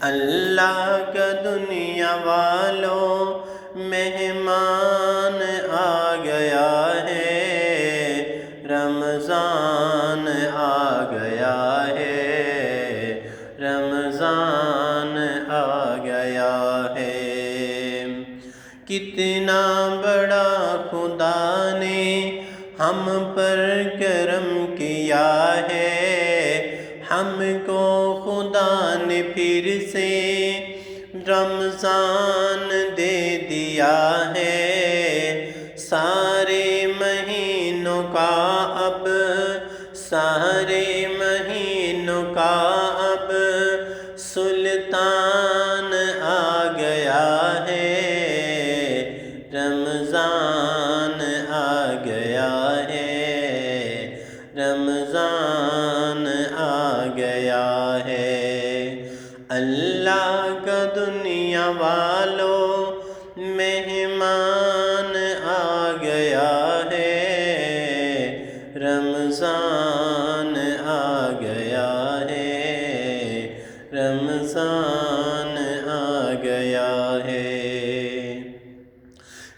اللہ کا دنیا والوں مہمان آ گیا ہے، رمضان آ گیا ہے، رمضان آ گیا ہے۔ کتنا بڑا خدا نے ہم پر کرم کیا ہے، ہم کو خدا نے پھر سے رمضان دے دیا ہے۔ سارے مہینوں کا اب، سارے مہینوں کا اب سلطان آ گیا ہے، رمضان آ گیا ہے، رمضان آ گیا ہے۔ اللہ کا دنیا والوں مہمان آ گیا ہے، رمضان آ گیا ہے، رمضان آ گیا ہے۔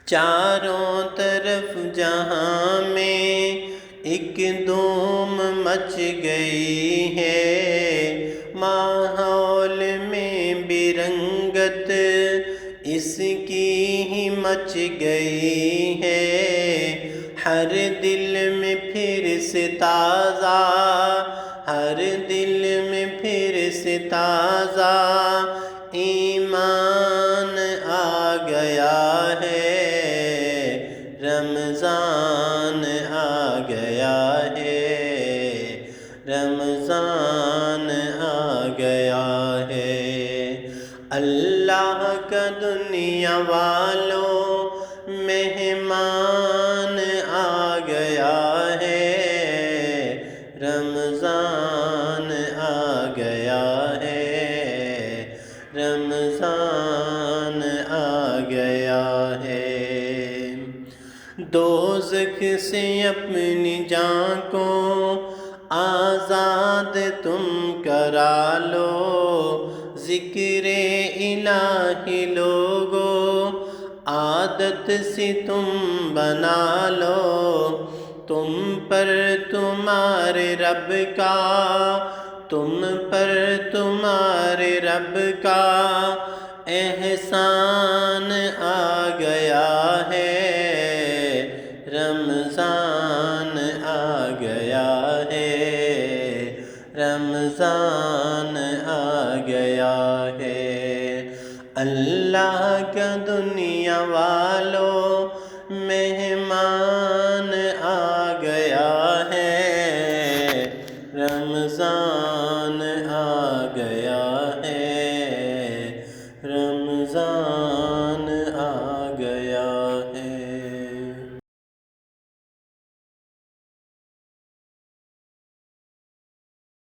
چاروں طرف جہاں میں ایک دھوم مچ گئی ہے، ماحول میں بھی رنگت اس کی ہی مچ گئی ہے۔ ہر دل میں پھر سے تازہ، ہر دل میں پھر سے تازہ ایمان آ گیا ہے، رمضان آ گیا ہے، رمضان آ گیا ہے۔ اللہ کا دنیا والوں مہمان آ گیا ہے، رمضان آ گیا ہے، رمضان آ گیا ہے۔ دوزخ سے اپنی جان کو آزاد تم کرا لو، ذکر الہی لوگو عادت سے تم بنا لو۔ تم پر تمہارے رب کا، تم پر تمہارے رب کا احسان آ گیا ہے، رمضان آ گیا ہے، رمضان آ گیا ہے۔ اللہ کا دنیا والوں مہمان آ گیا ہے، رمضان آ گیا ہے، رمضان آ گیا ہے۔